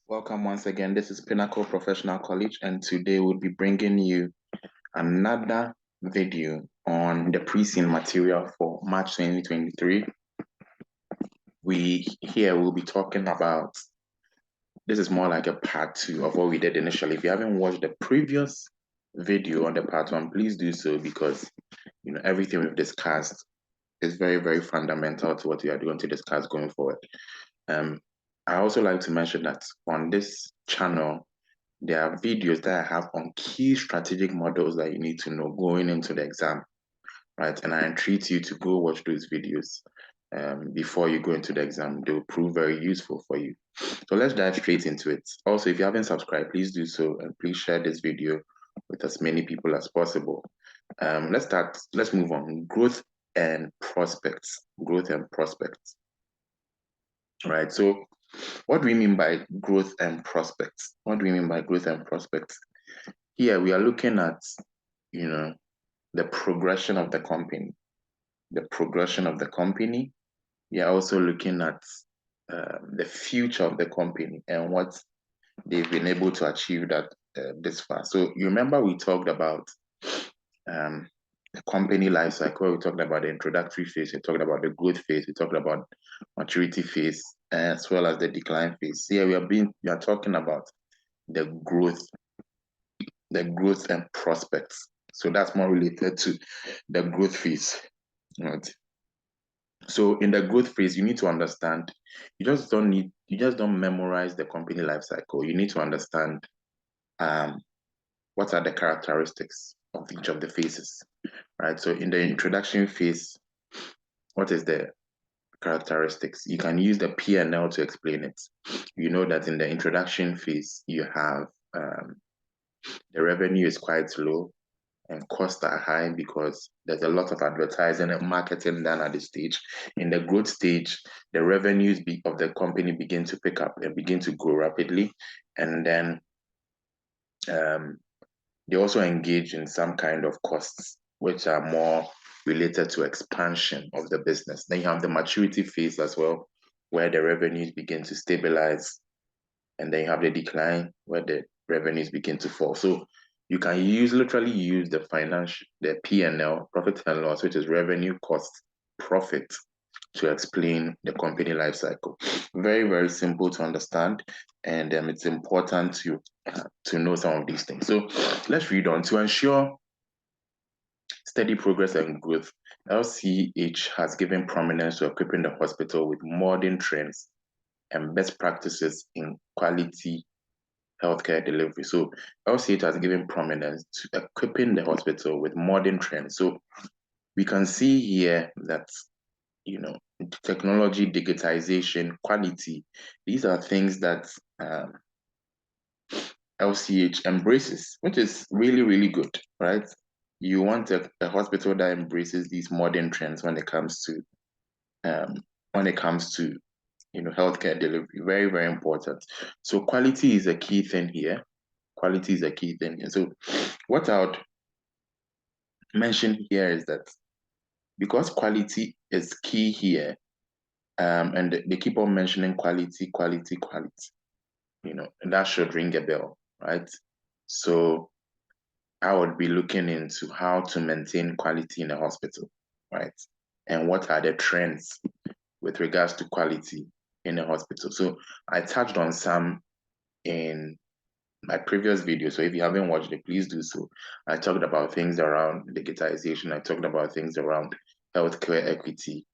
Welcome once again. This is Pinnacle Professional College, and today we'll be bringing you another video on the Preseen material for March 2023. We'll be talking about, this is more like a part 2 of what we did initially. If you haven't watched the previous video on the part 1, please do so, because everything we've discussed is very, very fundamental to what we are going to discuss going forward. I also like to mention that on this channel, there are videos that I have on key strategic models that you need to know going into the exam, right? And I entreat you to go watch those videos before you go into the exam. They will prove very useful for you. So let's dive straight into it. Also, if you haven't subscribed, please do so, and please share this video with as many people as possible. Let's move on. Growth and prospects. Right. So what do we mean by growth and prospects? Here we are looking at, the progression of the company. We are also looking at the future of the company and what they've been able to achieve that this far. So you remember we talked about the company life cycle. We talked about the introductory phase. We talked about the growth phase. We talked about maturity phase, as well as the decline phase. Here we are talking about the growth and prospects. So that's more related to the growth phase, right? So in the growth phase, you need to understand, you just don't memorize the company life cycle. You need to understand what are the characteristics of each of the phases, right? So in the introduction phase, what is the characteristics? You can use the P&L to explain it. You know that in the introduction phase, you have the revenue is quite low and costs are high because there's a lot of advertising and marketing done at this stage. In the growth stage, the revenues of the company begin to pick up and begin to grow rapidly. And then they also engage in some kind of costs, which are more related to expansion of the business. Then you have the maturity phase as well, where the revenues begin to stabilize. And then you have the decline, where the revenues begin to fall. So you can literally use the P&L, profit and loss, which is revenue, cost, profit, to explain the company life cycle. Very, very simple to understand, and it's important to know some of these things. So let's read on. To ensure steady progress and growth, LCH has given prominence to equipping the hospital with modern trends and best practices in quality healthcare delivery. So LCH has given prominence to equipping the hospital with modern trends. So we can see here that, technology, digitization, quality, these are things that LCH embraces, which is really, really good, right? You want a hospital that embraces these modern trends when it comes to healthcare delivery. Very, very important. So quality is a key thing here. So what I would mention here is that because quality is key here, and they keep on mentioning quality, that should ring a bell, right? So I would be looking into how to maintain quality in a hospital, right? And what are the trends with regards to quality in a hospital. So I touched on some in my previous video. So if you haven't watched it, please do so. I talked about things around digitization. I talked about things around healthcare equity,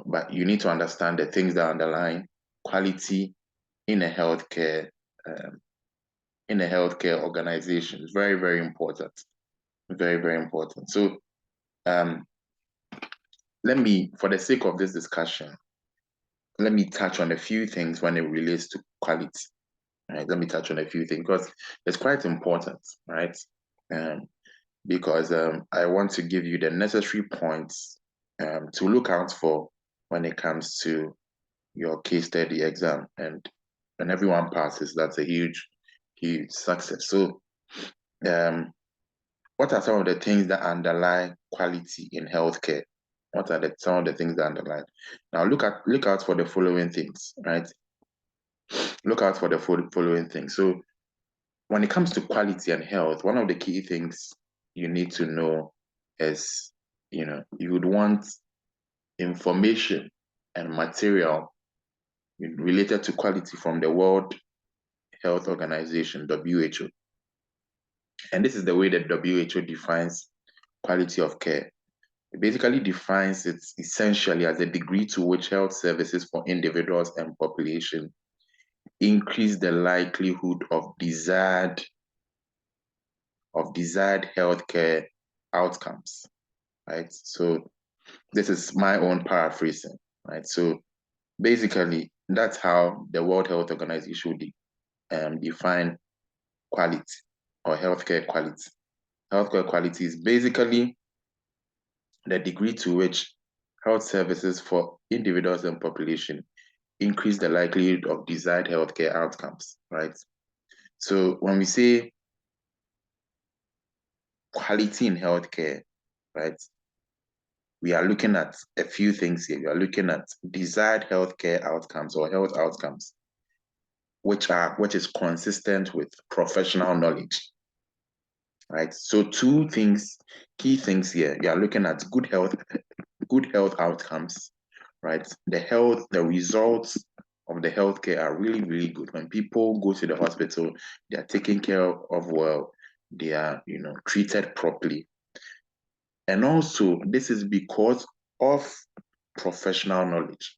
but you need to understand the things that underline quality in a healthcare organization. It's very, very important. Very, very important. So for the sake of this discussion, let me touch on a few things when it relates to quality. Right? Let me touch on a few things because it's quite important, right? Because I want to give you the necessary points to look out for when it comes to your case study exam. And when everyone passes, that's a huge, huge success. So what are some of the things that underlie quality in healthcare? What are some of the things that underline? Now look out for the following things, right? look out for the following things. So when it comes to quality and health, one of the key things you need to know is, you would want information and material related to quality from the World Health Organization, WHO. And this is the way that WHO defines quality of care. It basically defines it essentially as the degree to which health services for individuals and population increase the likelihood of desired healthcare outcomes, right? So this is my own paraphrasing, right? So basically, that's how the World Health Organization would define quality or healthcare quality. Healthcare quality is basically the degree to which health services for individuals and population increase the likelihood of desired healthcare outcomes, right? So when we say quality in healthcare, right, we are looking at a few things here. We are looking at desired healthcare outcomes or health outcomes, which is consistent with professional knowledge, right? So two things, key things here. We are looking at good health outcomes, right? The results of the healthcare are really, really good. When people go to the hospital, they are taken care of well, they are, treated properly. And also, this is because of professional knowledge.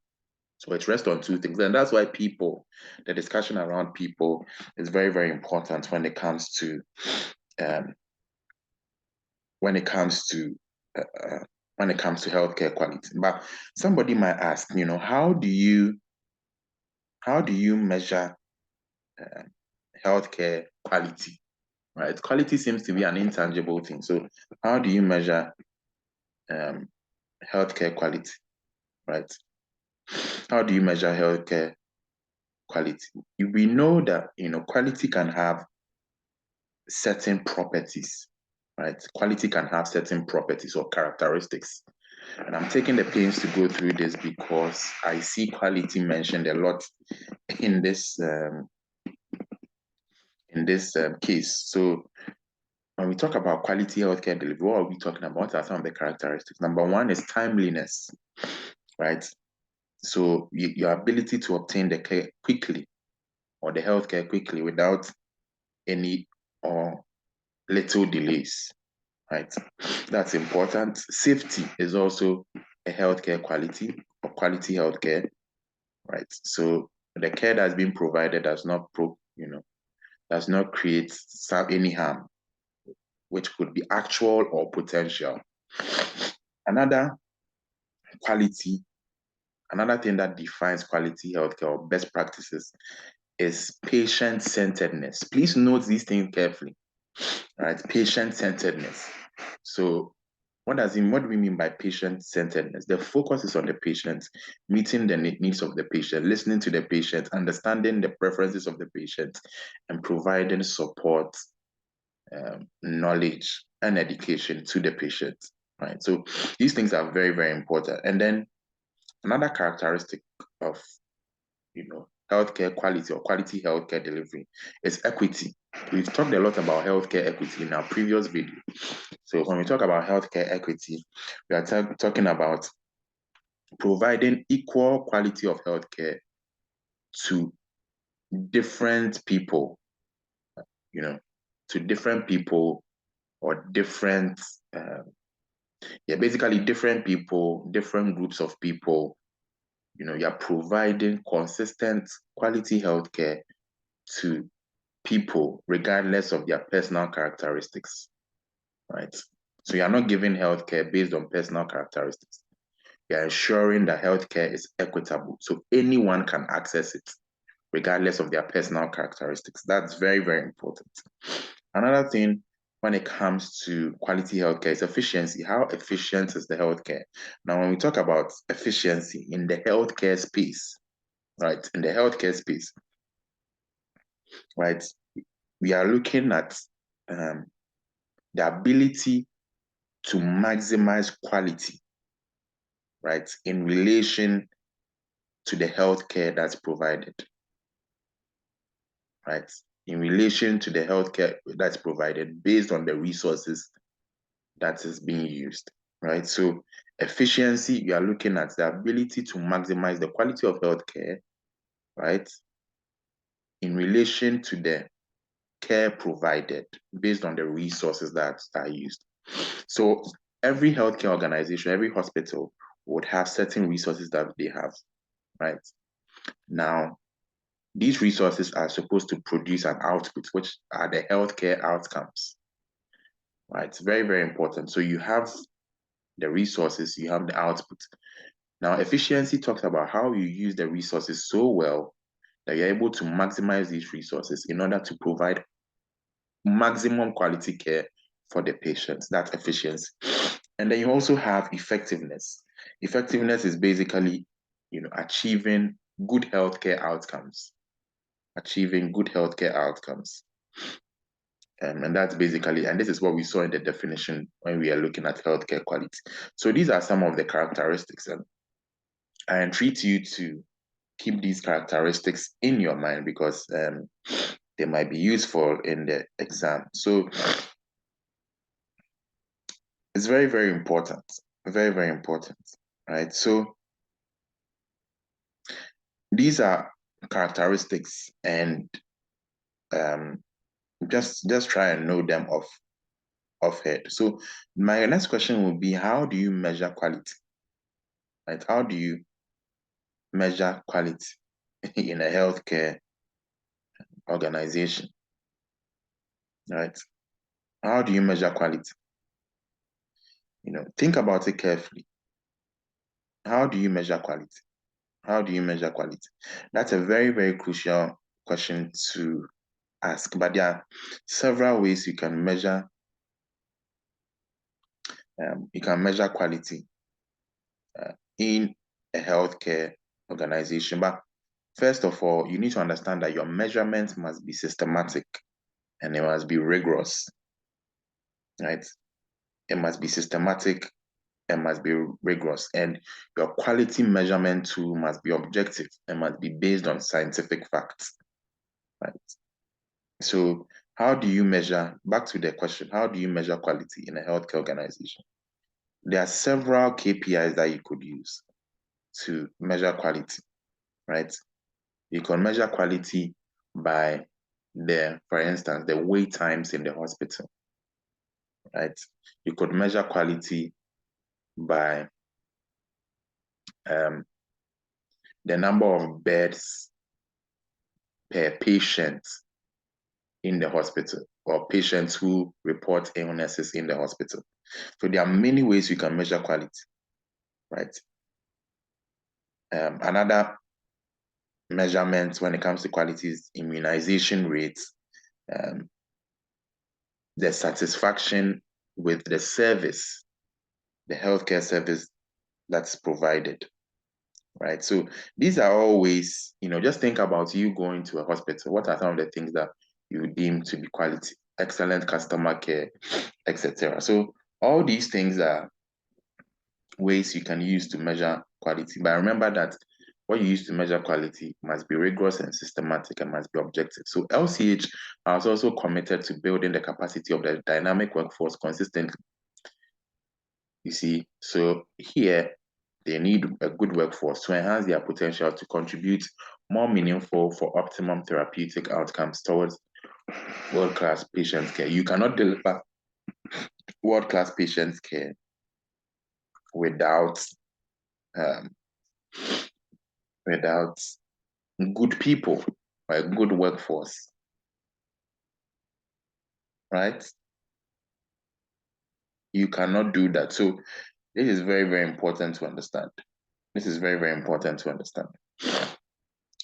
So it rests on two things. And that's why the discussion around people is very, very important when it comes to healthcare quality. But somebody might ask, how do you measure healthcare quality? Right? Quality seems to be an intangible thing. So how do you measure healthcare quality? Right? How do you measure healthcare quality? We know that quality can have certain properties, right? Quality can have certain properties or characteristics. And I'm taking the pains to go through this because I see quality mentioned a lot in this case. So when we talk about quality healthcare delivery, what are we talking about? What are some of the characteristics? Number one is timeliness, right? So your ability to obtain the care quickly or the healthcare quickly without any or little delays, right? That's important. Safety is also a healthcare quality or quality healthcare, right? So the care that's being provided does not create any harm, which could be actual or potential. Another thing that defines quality healthcare or best practices is patient-centeredness. Please note these things carefully, right? Patient-centeredness. So what do we mean by patient-centeredness? The focus is on the patient, meeting the needs of the patient, listening to the patient, understanding the preferences of the patient, and providing support, knowledge, and education to the patient, right? So these things are very, very important. And then another characteristic of, healthcare quality or quality healthcare delivery is equity. We've talked a lot about healthcare equity in our previous video. So when we talk about healthcare equity, we are talking about providing equal quality of healthcare to different people, or basically different people, different groups of people. You're providing consistent quality healthcare to people regardless of their personal characteristics, right? So you're not giving healthcare based on personal characteristics. You're ensuring that healthcare is equitable, so anyone can access it regardless of their personal characteristics. That's very, very important. Another thing when it comes to quality healthcare is efficiency. How efficient is the healthcare? Now, when we talk about efficiency in the healthcare space, right, right, we are looking at the ability to maximize quality, right, in relation to the healthcare that's provided. right? In relation to the healthcare that's provided based on the resources that is being used, right? So efficiency, you are looking at the ability to maximize the quality of healthcare, right? In relation to the care provided based on the resources that are used. So every healthcare organization, every hospital would have certain resources that they have, right? Now, these resources are supposed to produce an output, which are the healthcare outcomes, right? It's very, very important. So you have the resources, you have the output. Now, efficiency talks about how you use the resources so well that you're able to maximize these resources in order to provide maximum quality care for the patients. That's efficiency. And then you also have effectiveness. Effectiveness is basically, achieving good healthcare outcomes. Achieving good healthcare outcomes. And that's basically, and this is what we saw in the definition when we are looking at healthcare quality. So these are some of the characteristics, and I entreat you to keep these characteristics in your mind because they might be useful in the exam. So it's very, very important, very, very important, right? So these are characteristics, and just try and know them off head. So my next question would be, how do you measure quality? Right? How do you measure quality in a healthcare organization? Right? How do you measure quality? Think about it carefully. How do you measure quality? How do you measure quality? That's a very, very crucial question to ask. But there are several ways you can measure. You can measure quality in a healthcare organization. But first of all, you need to understand that your measurement must be systematic and it must be rigorous, right? It must be systematic and must be rigorous. And your quality measurement tool must be objective and must be based on scientific facts, right? So how do you measure, back to the question, how do you measure quality in a healthcare organization? There are several KPIs that you could use to measure quality, right? You can measure quality by for instance, the wait times in the hospital, right? You could measure quality by the number of beds per patient in the hospital, or patients who report illnesses in the hospital. So there are many ways you can measure quality, right? Another measurement when it comes to quality is immunization rates, the satisfaction with the service, the healthcare service that's provided, right? So these are all ways, just think about you going to a hospital. What are some of the things that you deem to be quality? Excellent customer care, etc. So all these things are ways you can use to measure quality. But remember that what you use to measure quality must be rigorous and systematic and must be objective. So LCH is also committed to building the capacity of the dynamic workforce consistently. You see, so here they need a good workforce to enhance their potential to contribute more meaningful for optimum therapeutic outcomes towards world-class patient care. You cannot deliver world-class patient care without good people or a good workforce, right? You cannot do that. So this is very, very important to understand. This is very, very important to understand.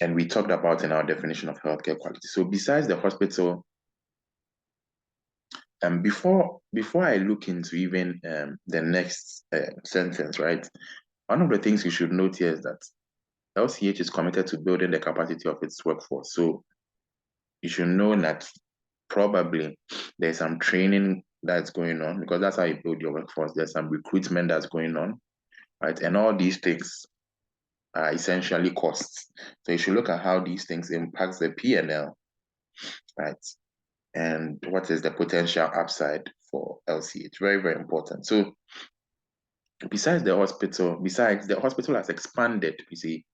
And we talked about in our definition of healthcare quality. So besides the hospital, and before I look into even the next sentence, right? One of the things you should note here is that LCH is committed to building the capacity of its workforce. So you should know that probably there's some training that's going on, because that's how you build your workforce. There's some recruitment that's going on, right? And all these things are essentially costs. So you should look at how these things impact the P&L right? And what is the potential upside for LCH? Very, very important. So besides the hospital has expanded, you see.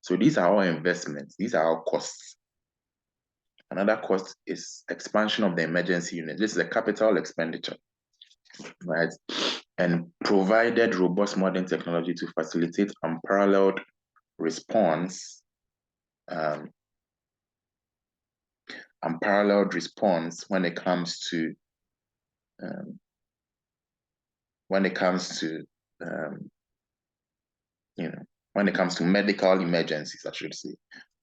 So these are our investments, these are our costs. Another cost is expansion of the emergency unit. This is a capital expenditure, right? And provided robust modern technology to facilitate unparalleled response, when it comes to when it comes to medical emergencies, I should say.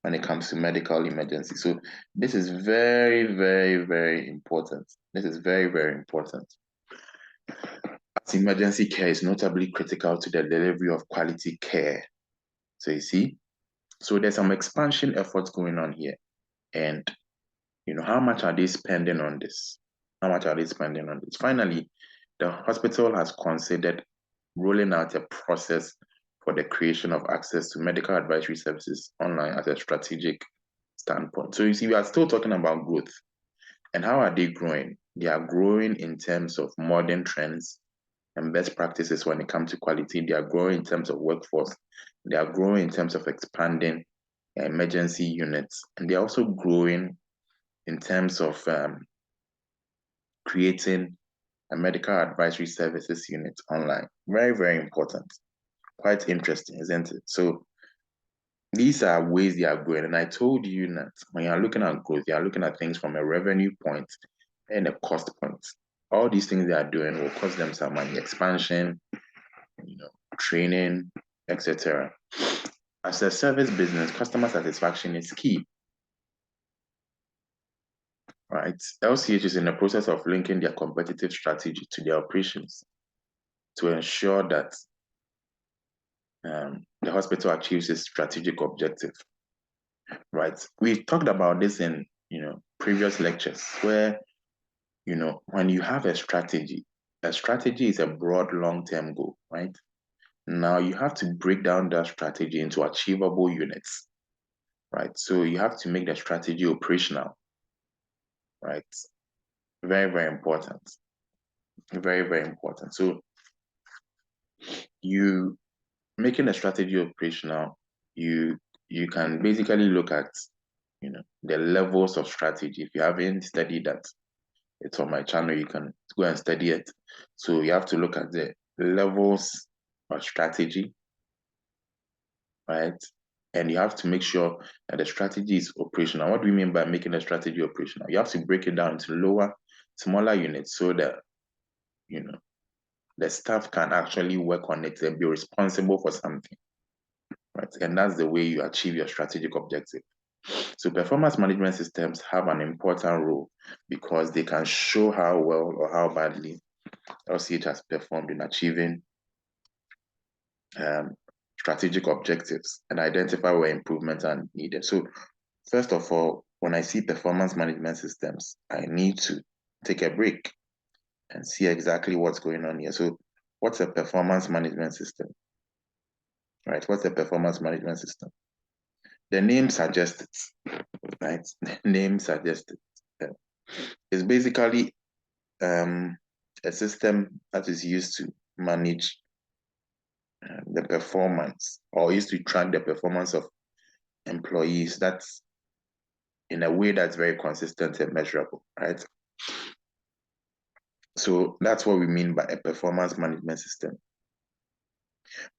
When it comes to medical emergencies. So this is very, very, very important. This is very, very important. As emergency care is notably critical to the delivery of quality care. So you see, so there's some expansion efforts going on here. And how much are they spending on this? How much are they spending on this? Finally, the hospital has considered rolling out a process for the creation of access to medical advisory services online as a strategic standpoint. So you see, we are still talking about growth. And how are they growing? They are growing in terms of modern trends and best practices when it comes to quality. They are growing in terms of workforce. They are growing in terms of expanding emergency units. And they're also growing in terms of creating a medical advisory services unit online. Very, very important. Quite interesting, isn't it? So these are ways they are growing. And I told you that when you're looking at growth, you're looking at things from a revenue point and a cost point. All these things they are doing will cost them some money, expansion, training, etc. As a service business, customer satisfaction is key. Right? LCH is in the process of linking their competitive strategy to their operations to ensure that the hospital achieves its strategic objective. Right? We talked about this in previous lectures where when you have a strategy is a broad long-term goal, right? Now you have to break down that strategy into achievable units, right? So you have to make the strategy operational, right? Very, very important. Very, very important. So you making a strategy operational, you can basically look at the levels of strategy. If you haven't studied that, it's on my channel, you can go and study it. So you have to look at the levels of strategy, right? And you have to make sure that the strategy is operational. What do we mean by making a strategy operational? You have to break it down into smaller units so that the staff can actually work on it and be responsible for something, right? And that's the way you achieve your strategic objective. So performance management systems have an important role because they can show how well or how badly LCH has performed in achieving strategic objectives and identify where improvements are needed. So first of all, when I see performance management systems, I need to take a break and see exactly what's going on here. So what's a performance management system? Right? What's a performance management system? The name suggests it, right? The name suggests it. It's basically a system that is used to manage the performance or used to track the performance of employees. That's in a way that's very consistent and measurable, right? So that's what we mean by a performance management system.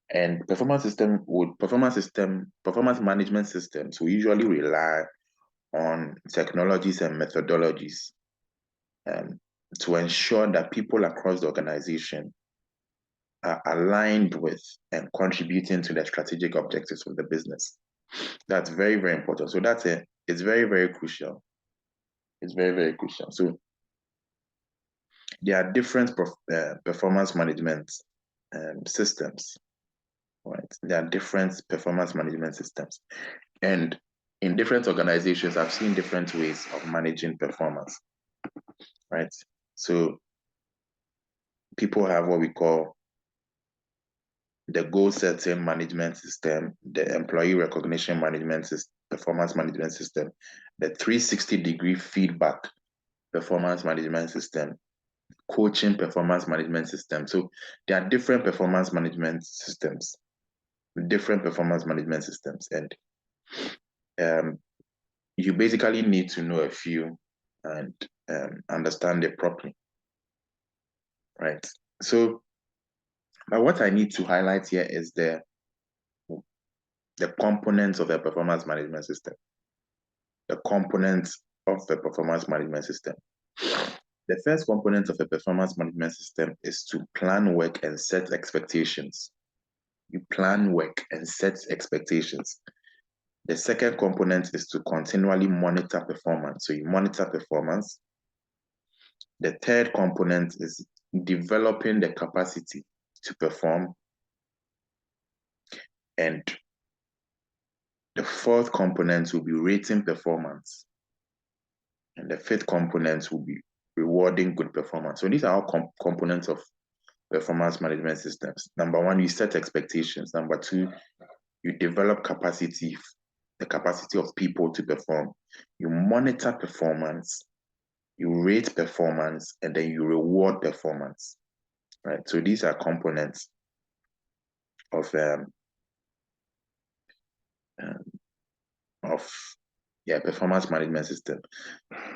And performance management systems will usually rely on technologies and methodologies to ensure that people across the organization are aligned with and contributing to the strategic objectives of the business. That's very, very important. So it's very, very crucial. It's very, very crucial. So there are different performance management systems, right? There are different performance management systems. And in different organizations, I've seen different ways of managing performance, right? So people have what we call the goal setting management system, the employee recognition management system, performance management system, the 360-degree feedback performance management system, coaching performance management system. So there are different performance management systems, and you basically need to know a few and understand it properly, right? So, but what I need to highlight here is the components of a performance management system. The components of the performance management system. The first component of a performance management system is to plan work and set expectations. You plan work and set expectations. The second component is to continually monitor performance. So you monitor performance. The third component is developing the capacity to perform. And the fourth component will be rating performance. And the fifth component will be rewarding good performance. So these are all components of performance management systems. Number one, you set expectations. Number two, you develop capacity, the capacity of people to perform. You monitor performance, you rate performance, and then you reward performance, right? So these are components of performance management system.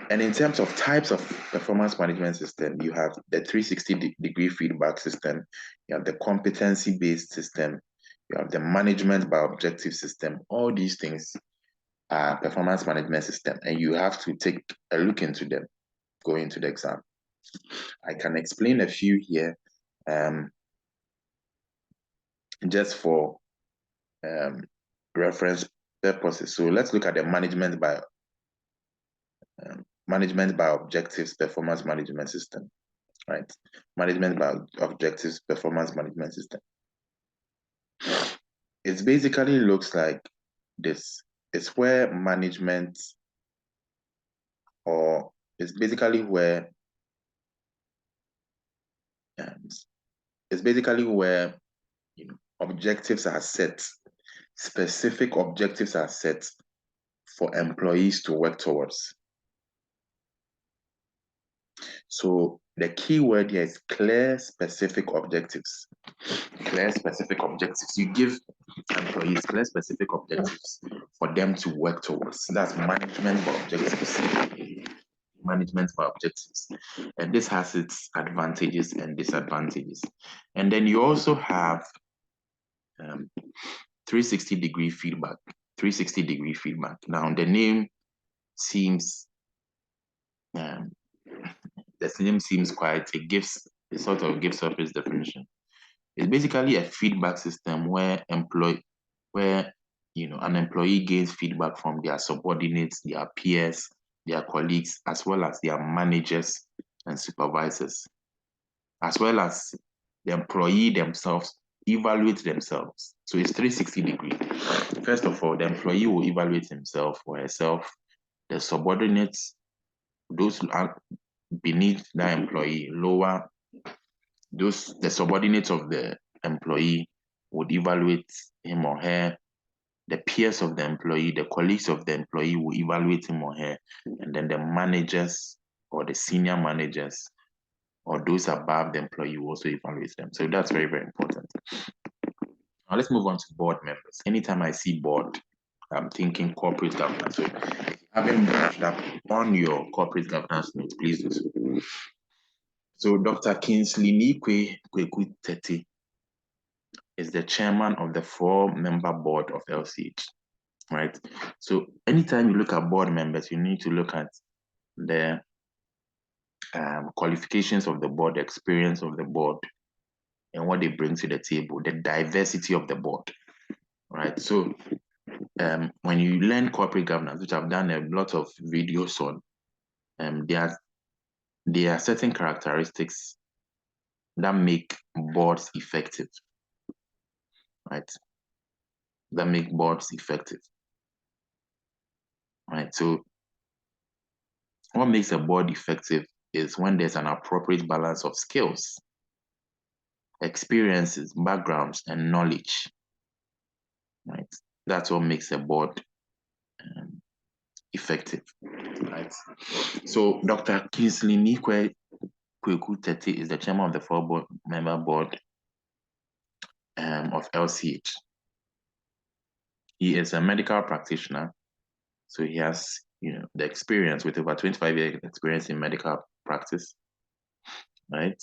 And in terms of types of performance management system, you have the 360-degree feedback system, you have the competency-based system, you have the management by objective system. All these things are performance management system, and you have to take a look into them going into the exam. I can explain a few here just for reference purposes. So let's look at the management by objectives performance management system, right? Management by objectives performance management system. It basically looks like this. It's where management, or it's basically where objectives are set. Specific objectives are set for employees to work towards. So the key word here is clear, specific objectives. Clear, specific objectives. You give employees clear, specific objectives for them to work towards. That's management by objectives. Management by objectives. And this has its advantages and disadvantages. And then you also have 360-degree feedback. 360-degree feedback. Now the name seems quite, it sort of gives up its definition. It's basically a feedback system where an employee gains feedback from their subordinates, their peers, their colleagues, as well as their managers and supervisors, as well as the employee themselves evaluate themselves. So it's 360-degree. First of all, the employee will evaluate himself or herself. The subordinates, those who are beneath that employee, the subordinates of the employee would evaluate him or her. The peers of the employee, the colleagues of the employee will evaluate him or her. And then the managers or the senior managers or those above the employee will also evaluate them. So that's very, very important. Now let's move on to board members. Anytime I see board, I'm thinking corporate governance. So if you haven't brushed up on your corporate governance notes, please do so. So Dr. Kingsley Nikwe Kwekutete is the chairman of the 4-member board of LCH, right? So anytime you look at board members, you need to look at the qualifications of the board, the experience of the board, and what they bring to the table, the diversity of the board, right? So when you learn corporate governance, which I've done a lot of videos on, there are certain characteristics that make boards effective, right? That make boards effective, right? So what makes a board effective is when there's an appropriate balance of skills, experiences, backgrounds, and knowledge, right? That's what makes a board effective, right? So Dr. Kingsley Nikwe Kweku Tete is the chairman of the four-member board of LCH. He is a medical practitioner, so he has, the experience with over 25 years experience in medical practice, right?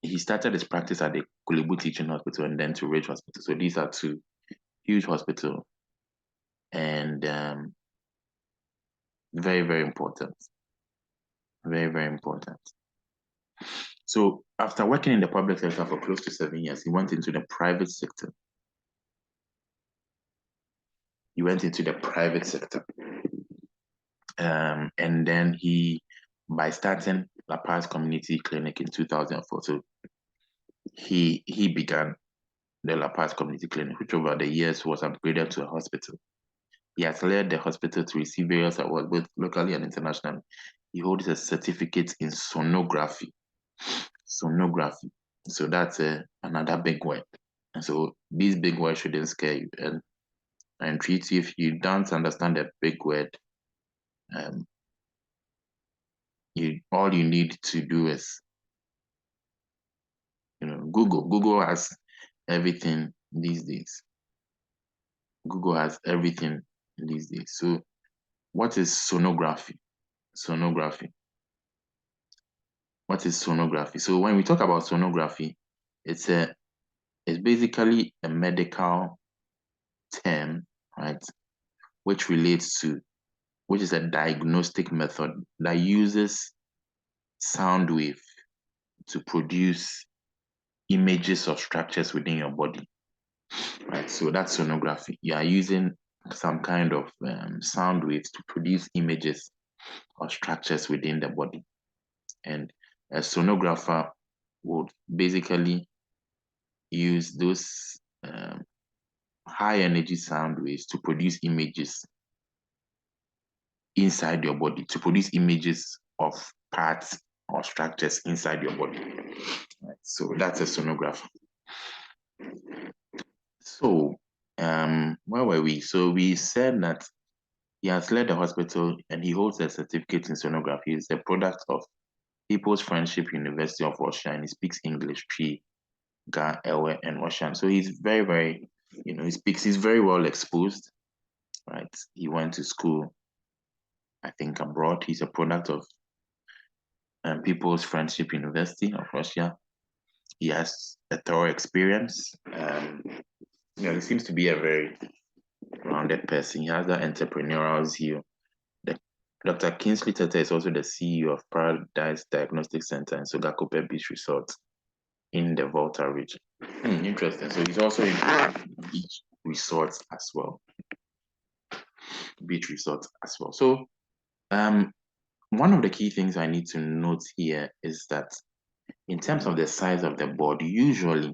He started his practice at the Kulibu Teaching Hospital and then to Ridge Hospital. So these are two huge hospitals, and very, very important. Very, very important. So after working in the public sector for close to 7 years, he went into the private sector. And then by starting LaPaz Community Clinic in 2004, so he began the LaPaz Community Clinic, which over the years was upgraded to a hospital. He has led the hospital to receive various awards, both locally and internationally. He holds a certificate in sonography. Sonography. So that's another big word. And so these big words shouldn't scare you. And I entreat you, if you don't understand a big word, all you need to do is, Google. Google has everything these days. Google has everything these days. So what is sonography? Sonography. What is sonography? So when we talk about sonography, it's basically a medical term, right? Which is a diagnostic method that uses sound wave to produce images of structures within your body, right? So that's sonography. You are using some kind of sound waves to produce images of structures within the body. And a sonographer would basically use those high energy sound waves to produce images inside your body, to produce images of parts or structures inside your body. Right. So that's a sonographer. So where were we? So we said that he has led the hospital and he holds a certificate in sonography. He's a product of People's Friendship University of Russia, and he speaks English, Tree, Ga, Ewe, and Russian. So he's very, very, he's very well exposed, right? He went to school, I think, abroad. He's a product of People's Friendship University of Russia. He has a thorough experience. He seems to be a very rounded person. He has that entrepreneurial zeal. Dr. Kingsley Tete is also the CEO of Paradise Diagnostic Center in Sogakope Beach Resort in the Volta region. Interesting. So he's also in beach resorts as well. So one of the key things I need to note here is that in terms of the size of the board, usually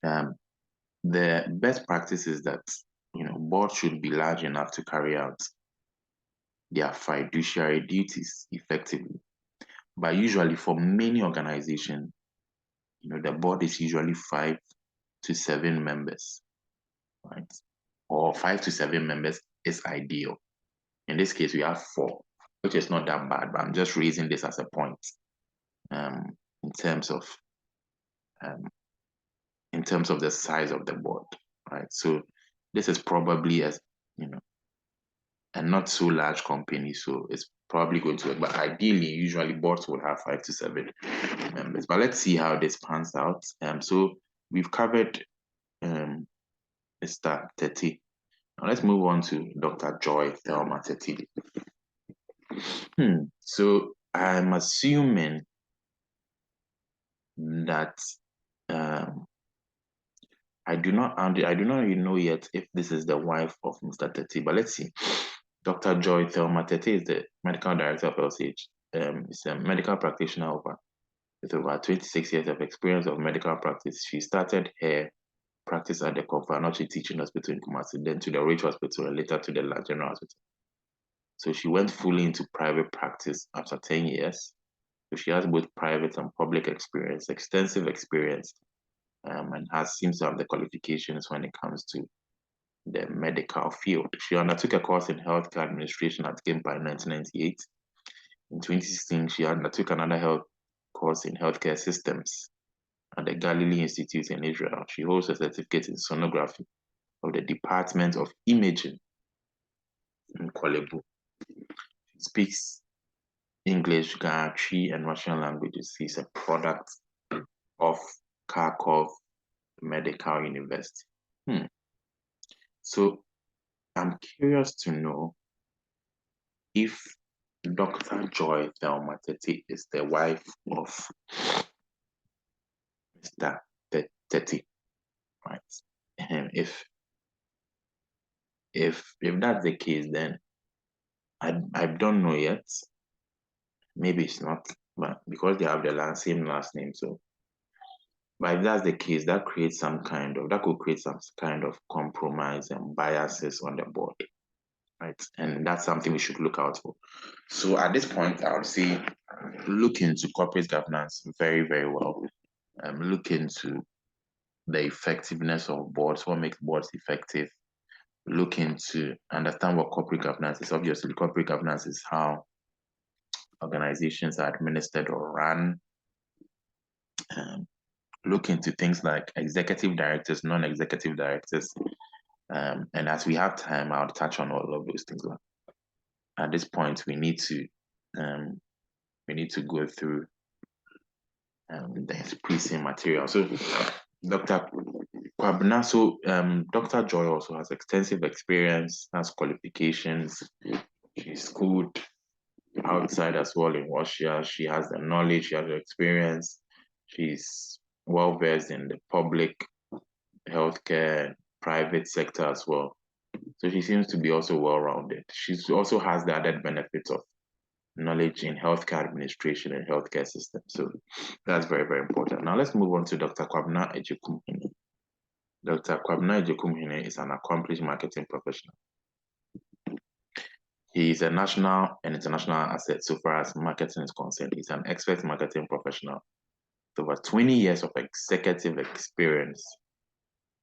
the best practice is that board should be large enough to carry out their fiduciary duties effectively. But usually for many organizations, the board is usually 5 to 7 members, right? Or 5 to 7 members is ideal. In this case, we have 4, which is not that bad, but I'm just raising this as a point in terms of the size of the board, right? So this is probably a not so large company, so it's probably going to work. But ideally, usually boards will have 5 to 7 members. But let's see how this pans out. So we've covered Mr. Tete. Now let's move on to Dr. Joy Thelma Tete. So I'm assuming that I do not even know yet if this is the wife of Mr. Tete, but let's see. Dr. Joy Thelma Tete is the medical director of LCH. She's a medical practitioner with over 26 years of experience of medical practice. She started her practice at the Farhatlectures Teaching Hospital in Kumasi, then to the Ridge Hospital, and later to the General Hospital. So she went fully into private practice after 10 years. So she has both private and public experience, extensive experience, and seems to have the qualifications when it comes to the medical field. She undertook a course in healthcare administration at GIMPA in 1998. In 2016, she undertook another health course in healthcare systems at the Galilee Institute in Israel. She holds a certificate in sonography of the Department of Imaging in Kuala Lumpur. She speaks English, Ghana, Twi, and Russian languages. She's a product of Kharkov Medical University. So I'm curious to know if Dr. Joy Thelma-Tetteh is the wife of Mr. Tetteh, right? And if that's the case, then I don't know yet. Maybe it's not, but because they have the same last name, so. But if that's the case, that could create some kind of compromise and biases on the board, right? And that's something we should look out for. So at this point, I would say look into corporate governance very, very well. Look into the effectiveness of boards, what makes boards effective. Look into, understand what corporate governance is. Obviously, corporate governance is how organizations are administered or run. Look into things like executive directors, non-executive directors. And as we have time, I'll touch on all of those things. At this point, we need to go through the pre-same material. So Dr. Kwabena, Dr. Joy also has extensive experience, has qualifications. She's schooled outside as well in Russia. She has the knowledge, she has the experience. She's well-versed in the public, healthcare, private sector as well. So she seems to be also well-rounded. She also has the added benefit of knowledge in healthcare administration and healthcare system. So that's very, very important. Now let's move on to Dr. Kwabena Ejekumhene. Dr. Kwabena Ejekumhene is an accomplished marketing professional. He is a national and international asset so far as marketing is concerned. He's an expert marketing professional with over 20 years of executive experience,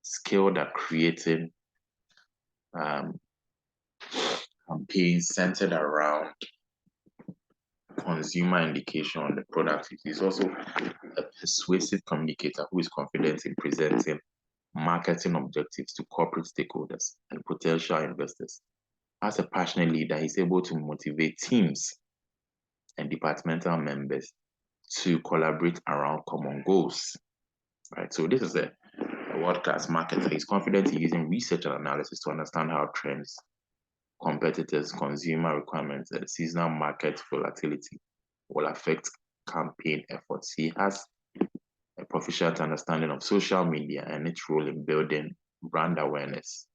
skilled at creating campaigns centered around consumer indication on the product. He's also a persuasive communicator who is confident in presenting marketing objectives to corporate stakeholders and potential investors. As a passionate leader, he's able to motivate teams and departmental members to collaborate around common goals. Right. So this is a world-class marketer. He's confident in using research and analysis to understand how trends, competitors, consumer requirements, and seasonal market volatility will affect campaign efforts. He has a proficient understanding of social media and its role in building brand awareness.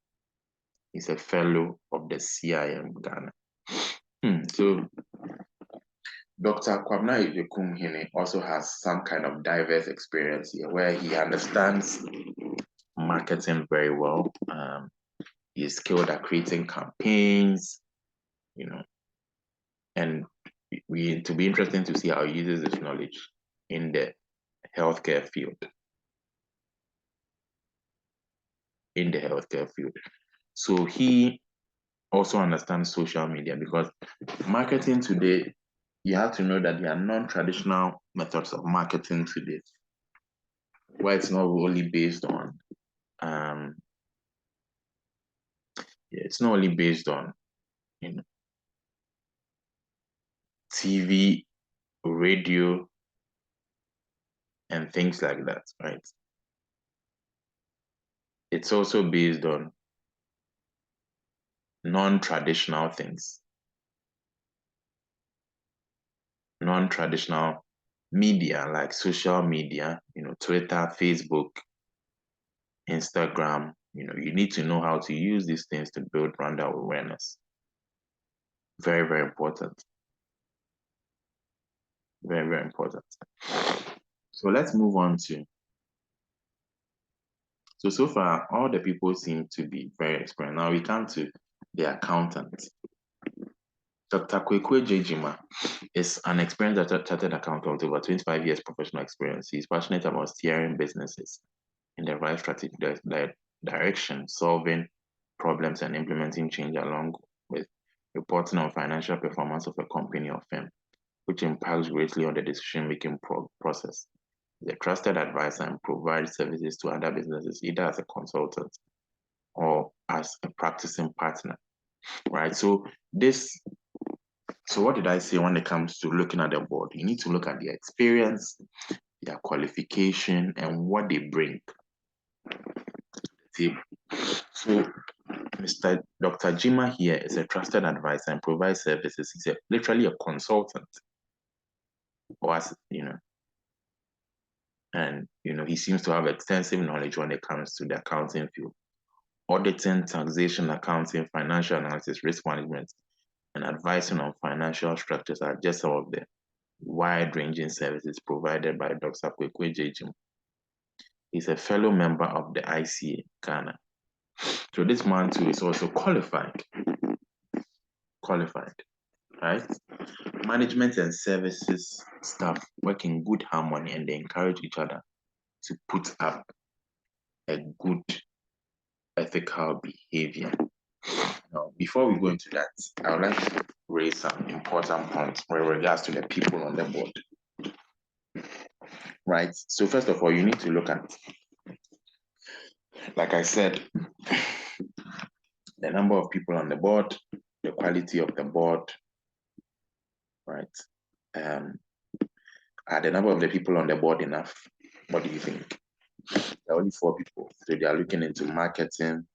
He's a fellow of the CIM Ghana. So Dr. Kwabena Ejekumhene also has some kind of diverse experience here where he understands marketing very well. He is skilled at creating campaigns, and to be interesting to see how he uses this knowledge in the healthcare field. So he also understands social media, because marketing today, you have to know that there are non-traditional methods of marketing today, where it's not only based on TV, radio, and things like that, right? It's also based on non-traditional things, non-traditional media like social media, Twitter, Facebook, Instagram. You need to know how to use these things to build brand awareness. Very, very important. Very, very important. So let's move on to. So far, all the people seem to be very experienced. Now we come to the accountant. Dr. Kwekwe Jejima is an experienced chartered accountant with over 25 years professional experience. He's passionate about steering businesses in the right strategic direction, solving problems and implementing change, along with reporting on financial performance of a company or firm, which impacts greatly on the decision-making process. Is a trusted advisor and provides services to other businesses, either as a consultant or as a practicing partner, right? So what did I say when it comes to looking at the board? You need to look at their experience, their qualification, and what they bring to the table. So Dr. Jima here is a trusted advisor and provides services. He's literally a consultant, or as and he seems to have extensive knowledge when it comes to the accounting field. Auditing, taxation, accounting, financial analysis, risk management, and advising on financial structures are just some of the wide-ranging services provided by Dr. Kwekwe Jejim. He's a fellow member of the ICAG-Ghana. So this man too is also qualified, right? Management and services staff work in good harmony, and they encourage each other to put up a good ethical behavior. Now, before we go into that, I would like to raise some important points with regards to the people on the board. Right? So first of all, you need to look at, like I said, the number of people on the board, the quality of the board, right? Are the number of the people on the board enough? What do you think? There are only 4 people, so they are looking into marketing.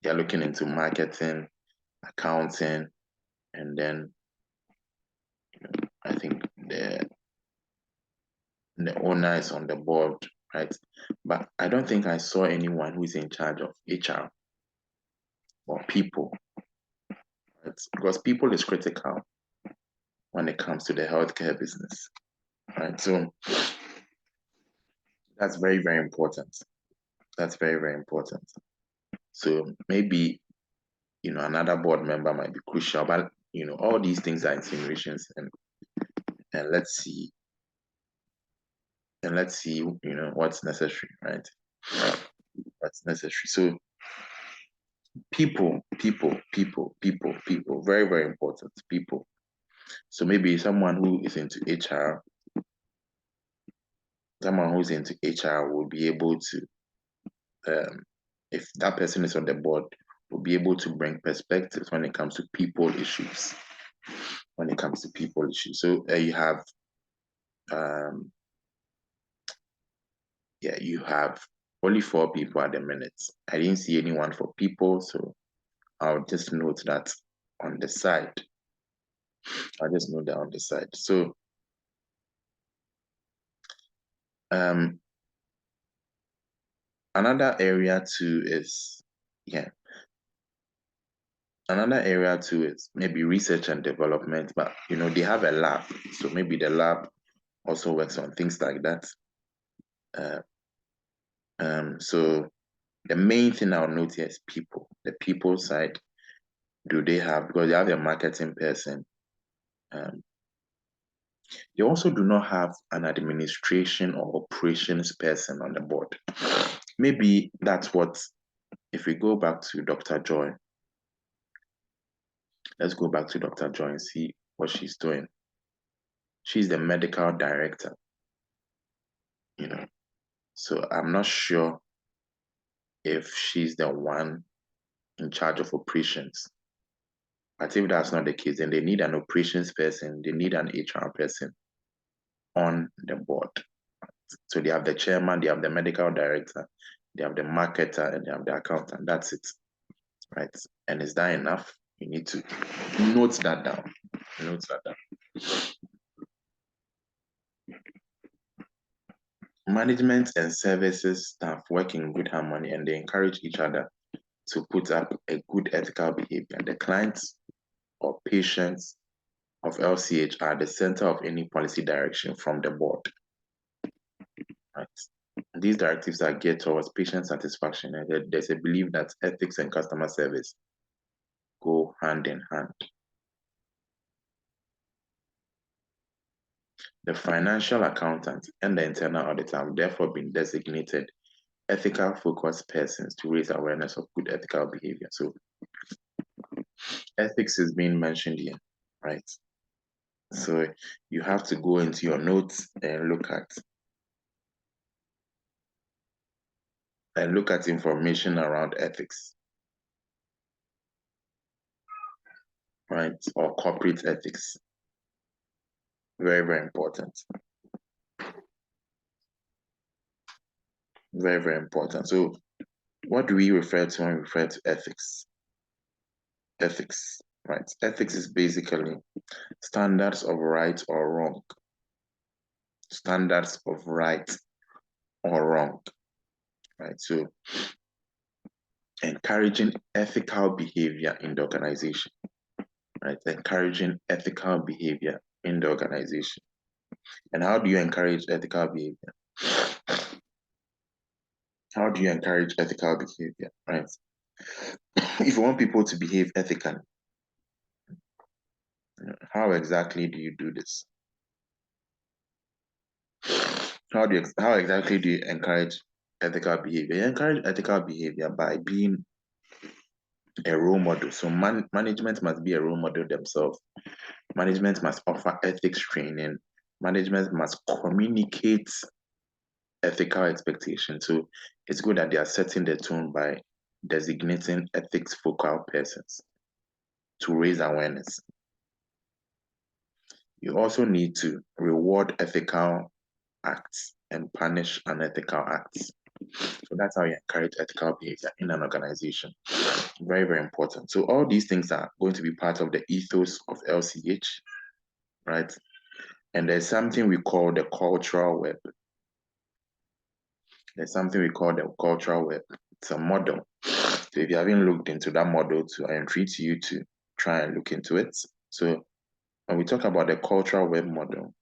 They are looking into marketing, accounting, and then I think the owner is on the board, right? But I don't think I saw anyone who is in charge of HR or people, right? Because people is critical when it comes to the healthcare business, right? So that's very, very important. That's very, very important. So maybe, another board member might be crucial, but, all these things are insinuations, and let's see, what's necessary, right? What's necessary. So people, very, very important, people. So maybe someone who is into HR, will be able to, if that person is on the board, will be able to bring perspectives when it comes to people issues. So you have, you have only 4 people at the minute. I didn't see anyone for people, so I'll just note that on the side. So another area too is maybe research and development, but they have a lab, so maybe the lab also works on things like that. So the main thing I'll note here is people. The people side, do they have, because they have a marketing person, they also do not have an administration or operations person on the board. Maybe that's what, if we go back to Dr. Joy, let's go back to Dr. Joy and see what she's doing. She's the medical director, so I'm not sure if she's the one in charge of operations. But if that's not the case, then they need an operations person, they need an HR person on the board. So they have the chairman, they have the medical director, they have the marketer, and they have the accountant. That's it, right? And is that enough? You need to note that down. Management and services staff work in good harmony, and they encourage each other to put up a good ethical behavior. The clients or patients of LCH are the center of any policy direction from the board. Right. These directives are geared towards patient satisfaction, and there's a belief that ethics and customer service go hand in hand. The financial accountant and the internal auditor have therefore been designated ethical focused persons to raise awareness of good ethical behavior. So ethics is being mentioned here, right? So you have to go into your notes and look at information around ethics, right? Or corporate ethics. Very, very important. Very, very important. So what do we refer to when we refer to ethics? Ethics, right? Ethics is basically standards of right or wrong. Standards of right or wrong, right? So encouraging ethical behavior in the organization, right? Encouraging ethical behavior in the organization. And how do you encourage ethical behavior? How do you encourage ethical behavior, right? If you want people to behave ethically, how exactly do you do this? How exactly do you encourage ethical behavior? You encourage ethical behavior by being a role model. So management must be a role model themselves. Management must offer ethics training. Management must communicate ethical expectations. So it's good that they are setting the tone by designating ethics focal persons to raise awareness. You also need to reward ethical acts and punish unethical acts. So that's how you encourage ethical behavior in an organization. Very, very important. So all these things are going to be part of the ethos of LCH, right? And there's something we call the cultural web. There's something we call the cultural web. It's a model. So if you haven't looked into that model, I entreat you to try and look into it. So when we talk about the cultural web model,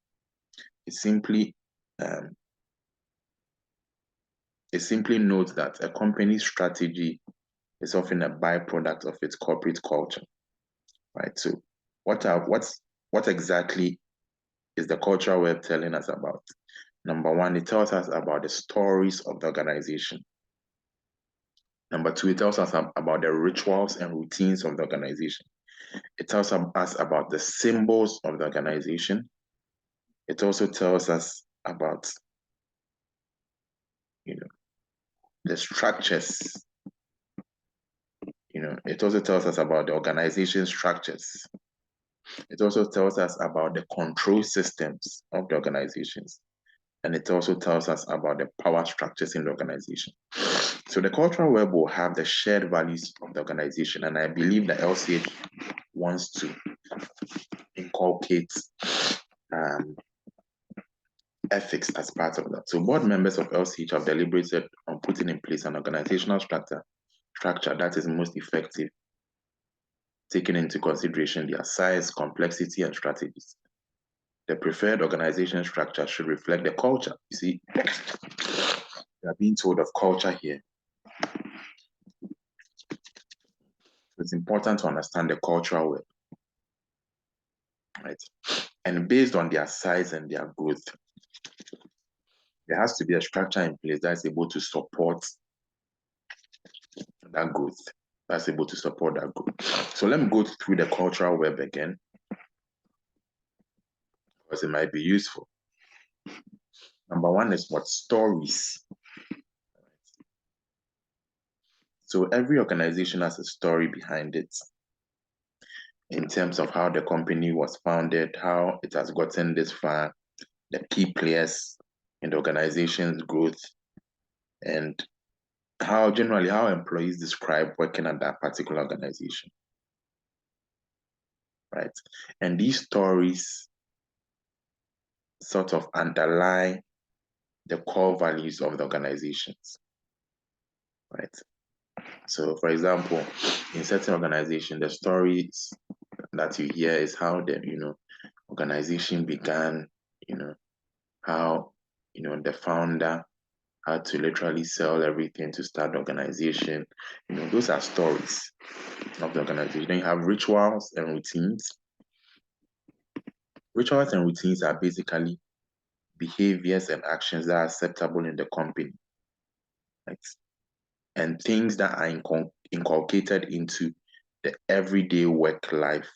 it simply notes that a company's strategy is often a byproduct of its corporate culture, right? So what exactly is the cultural web telling us about? Number one, it tells us about the stories of the organization. Number two, it tells us about the rituals and routines of the organization. It tells us about the symbols of the organization. It also tells us about, the structures. It also tells us about the organization structures. It also tells us about the control systems of the organizations. And it also tells us about the power structures in the organization. So the cultural web will have the shared values of the organization. And I believe that LCH wants to inculcate ethics as part of that. So board members of LCH have deliberated on putting in place an organizational structure that is most effective, taking into consideration their size, complexity, and strategies. The preferred organization structure should reflect the culture. You see, we are being told of culture here. It's important to understand the cultural web, right? And based on their size and their growth, there has to be a structure in place that's able to support that growth. So let me go through the cultural web again, because it might be useful. Number one is what? Stories. So every organization has a story behind it in terms of how the company was founded, how it has gotten this far, the key players in the organization's growth, and how employees describe working at that particular organization, right? And these stories sort of underlie the core values of the organizations, right? So, for example, in certain organizations, the stories that you hear is how the organization began, how the founder had to literally sell everything to start the organization. Those are stories of the organization. Then you have rituals and routines. Rituals and routines are basically behaviors and actions that are acceptable in the company. right? And things that are inculcated into the everyday work life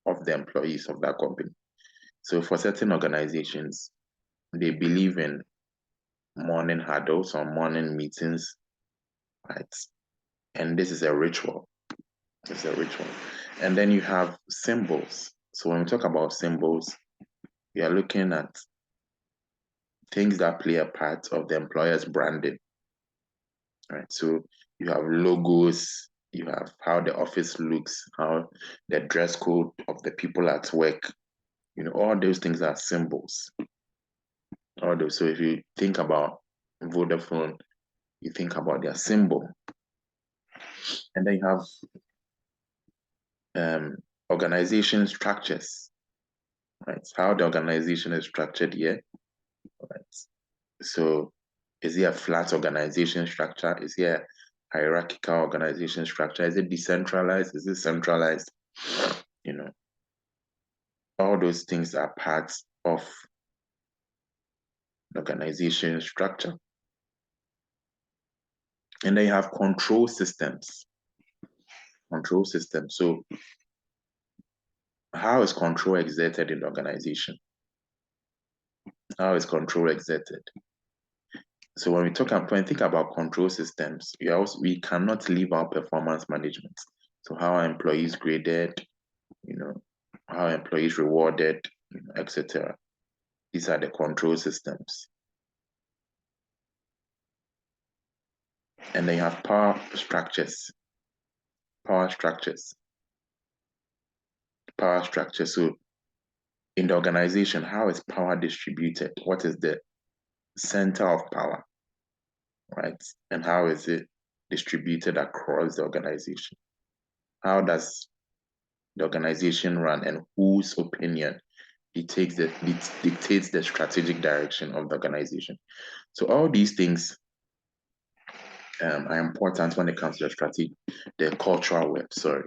of the employees of that company. So for certain organizations, they believe in morning huddles or morning meetings, right? And this is a ritual. It's a ritual. And then you have symbols. So when we talk about symbols, we are looking at things that play a part of the employer's branding, right? So you have logos, you have how the office looks, how the dress code of the people at work, all those things are symbols. All those. So if you think about Vodafone, you think about their symbol. And then you have organization structures, right? How the organization is structured here, right? So is it a flat organization structure? Is it a hierarchical organization structure? Is it decentralized? Is it centralized? All those things are parts of the organization structure. And then you have control systems. Control systems. So how is control exerted in the organization? How is control exerted? So when we think about control systems, we cannot leave out performance management. So how are employees graded, how are employees rewarded, etc. These are the control systems. And then you have power structures. Power structures. Power structure. So in the organization, how is power distributed? What is the center of power, right? And how is it distributed across the organization? How does the organization run, and whose opinion dictates the strategic direction of the organization? So all these things are important when it comes to the cultural web. So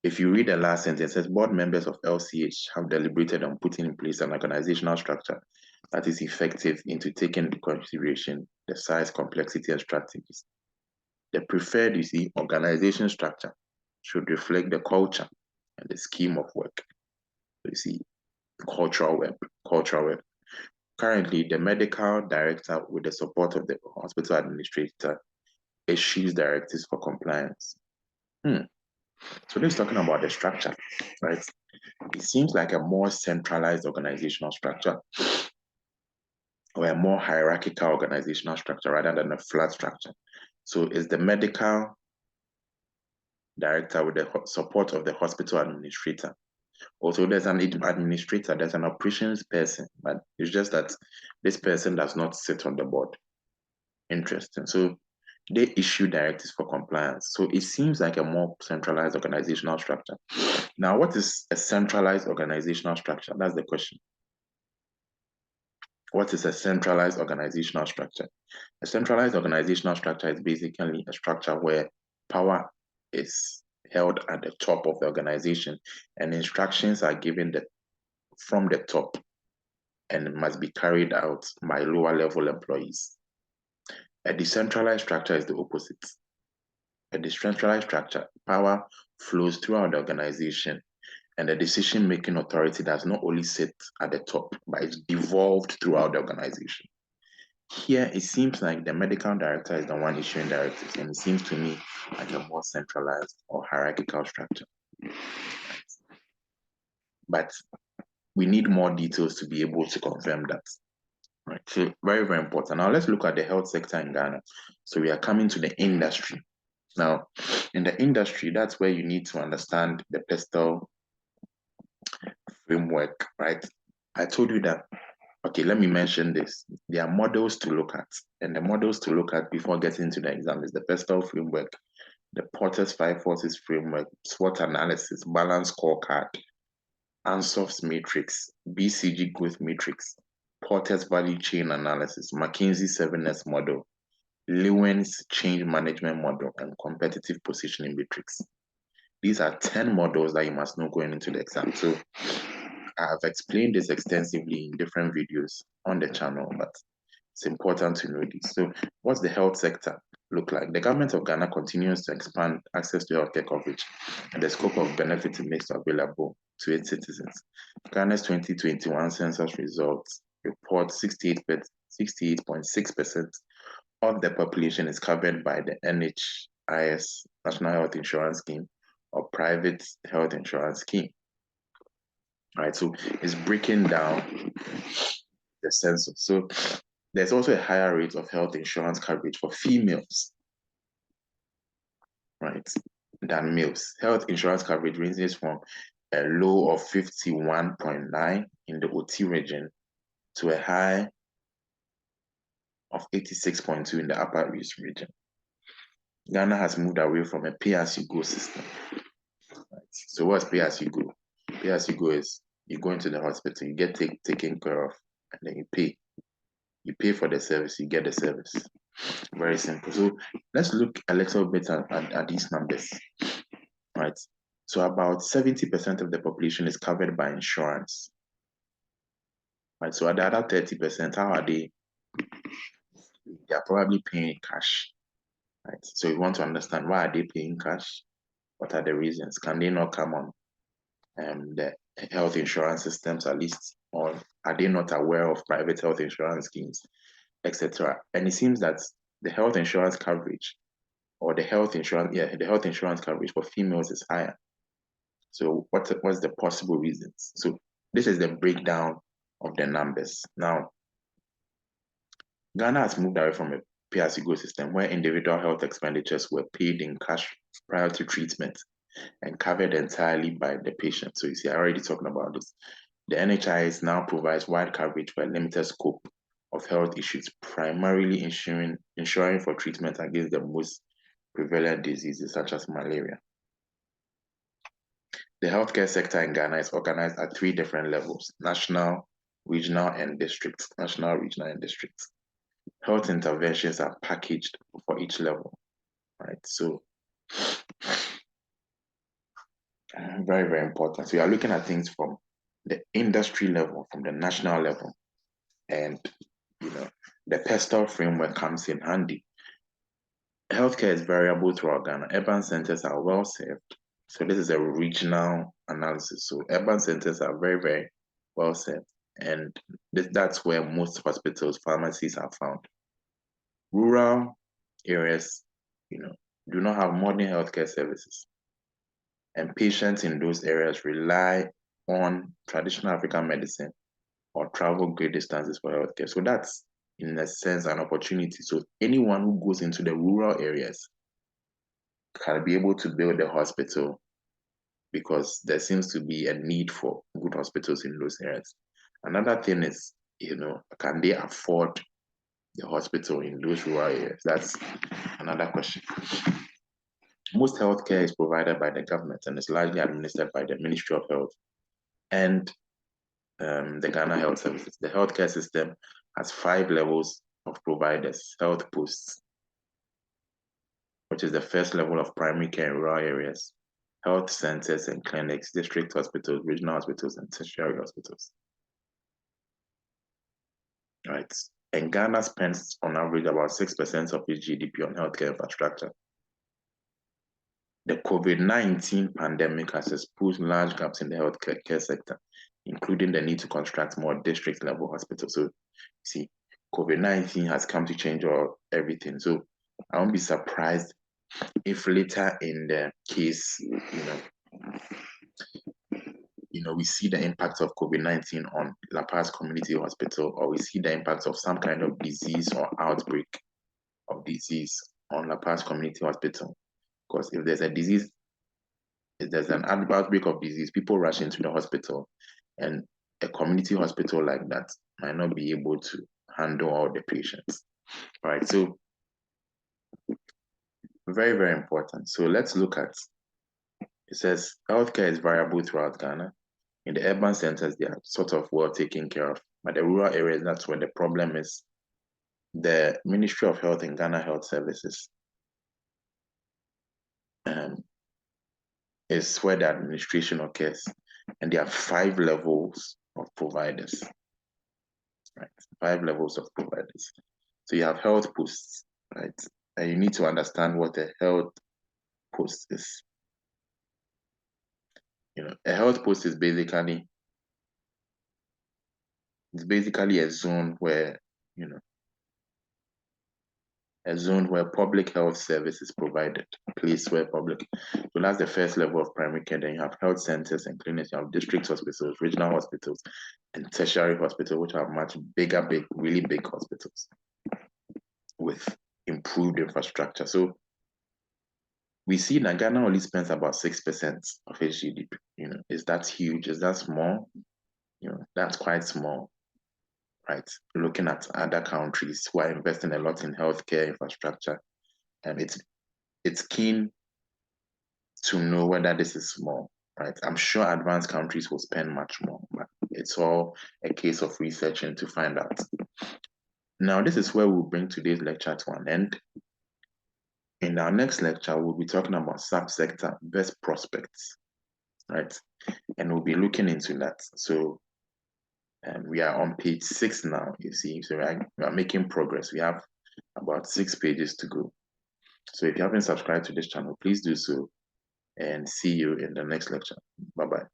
if you read the last sentence, it says board members of LCH have deliberated on putting in place an organizational structure that is effective into taking into consideration the size, complexity, and strategies. The preferred, organization structure should reflect the culture and the scheme of work. So cultural web. Currently, the medical director, with the support of the hospital administrator, issues directives for compliance. So this is talking about the structure, right? It seems like a more centralized organizational structure, or a more hierarchical organizational structure rather than a flat structure. So is the medical director with the support of the hospital administrator. Also, there's an administrator, there's an operations person, but it's just that this person does not sit on the board. Interesting. So they issue directives for compliance. So it seems like a more centralized organizational structure. Now, what is a centralized organizational structure? That's the question. What is a centralized organizational structure? A centralized organizational structure is basically a structure where power is held at the top of the organization and instructions are given from the top and must be carried out by lower level employees. A decentralized structure is the opposite. A decentralized structure, power flows throughout the organization, and the decision-making authority does not only sit at the top, but it's devolved throughout the organization. Here, it seems like the medical director is the one issuing directives, and it seems to me like a more centralized or hierarchical structure. But we need more details to be able to confirm that. Right. So very, very important. Now let's look at the health sector in Ghana. So we are coming to the industry. Now, in the industry, that's where you need to understand the PESTEL framework, right? I told you that, okay, let me mention this. There are models to look at, and the models to look at before getting to the exam is the PESTEL framework, the Porter's 5 Forces framework, SWOT analysis, balance scorecard, Ansoff's matrix, BCG growth matrix, Porter's value chain analysis, McKinsey 7S model, Lewin's change management model, and competitive positioning matrix. These are 10 models that you must know going into the exam. So I have explained this extensively in different videos on the channel, but It's important to know this. So what's the health sector look like? The government of Ghana continues to expand access to healthcare coverage and the scope of benefit it makes available to its citizens. Ghana's 2021 census results report 68.6% of the population is covered by the NHIS, National Health Insurance Scheme, or private health insurance scheme. All right, so it's breaking down the census. So there's also a higher rate of health insurance coverage for females, right, than males. Health insurance coverage ranges from a low of 51.9 in the OT region to a high of 86.2 in the upper East region. Ghana has moved away from a pay-as-you-go system. Right? So what's pay-as-you-go? Pay-as-you-go is you go into the hospital, you get taken care of, and then you pay. You pay for the service, you get the service. Very simple. So let's look a little bit at these numbers. Right. So about 70% of the population is covered by insurance. Right. So the other 30%, how are they? They are probably paying cash. Right. So you want to understand, why are they paying cash? What are the reasons? Can they not come on the health insurance systems at least? Or are they not aware of private health insurance schemes, etc.? And it seems that the health insurance coverage or the health insurance coverage for females is higher. So what's the possible reasons? So this is the breakdown of the numbers. Now, Ghana has moved away from a pay-as-you-go system where individual health expenditures were paid in cash prior to treatment and covered entirely by the patient. So you see, I already talking about this. The NHIS now provides wide coverage for a limited scope of health issues, primarily ensuring for treatment against the most prevalent diseases such as malaria. The healthcare sector in Ghana is organized at 3 different levels: national, regional, and district. National, regional, and district. Health interventions are packaged for each level, right? So very, very important. So you are looking at things from the industry level, from the national level, and the pestle framework comes in handy. Healthcare is variable throughout Ghana. Urban centers are well served. So this is a regional analysis. So urban centers are very, very well served. And that's where most hospitals, pharmacies are found. Rural areas, do not have modern healthcare services. And patients in those areas rely on traditional African medicine or travel great distances for healthcare. So that's, in a sense, an opportunity. So anyone who goes into the rural areas can be able to build a hospital because there seems to be a need for good hospitals in those areas. Another thing is, can they afford the hospital in those rural areas? That's another question. Most healthcare is provided by the government and is largely administered by the Ministry of Health and the Ghana Health Services. The healthcare system has 5 levels of providers: health posts, which is the first level of primary care in rural areas; health centers and clinics; district hospitals; regional hospitals; and tertiary hospitals. Right. And Ghana spends on average about 6% of its GDP on healthcare infrastructure. The COVID-19 pandemic has exposed large gaps in the healthcare sector, including the need to construct more district-level hospitals. So, see, COVID-19 has come to change everything. So, I won't be surprised if later in the case, we see the impact of COVID-19 on LaPaz Community Hospital, or we see the impact of some kind of disease or outbreak of disease on LaPaz Community Hospital. Because if there's a disease, if there's an outbreak of disease, people rush into the hospital, and a community hospital like that might not be able to handle all the patients. All right, so very, very important. So let's look at, it says healthcare is variable throughout Ghana. In the urban centers, they are sort of well taken care of. But the rural areas, that's where the problem is. The Ministry of Health and Ghana Health Services is where the administration occurs. And there are 5 levels of providers. right? 5 levels of providers. So you have health posts, right? And you need to understand what a health post is. A health post is basically a zone where, a zone where public health service is provided, a place where public. So that's the first level of primary care. Then you have health centers and clinics, you have district hospitals, regional hospitals, and tertiary hospitals, which are much bigger, really big hospitals with improved infrastructure. So we see that Ghana only spends about 6% of its GDP. Is that huge? Is that small? That's quite small, right? Looking at other countries who are investing a lot in healthcare infrastructure, and it's keen to know whether this is small, right? I'm sure advanced countries will spend much more, but it's all a case of researching to find out. Now, this is where we'll bring today's lecture to an end. In our next lecture, we'll be talking about subsector best prospects, right? And we'll be looking into that. So we are on page 6 now, you see. So we are making progress. We have about 6 pages to go. So if you haven't subscribed to this channel, please do so, and see you in the next lecture. Bye-bye.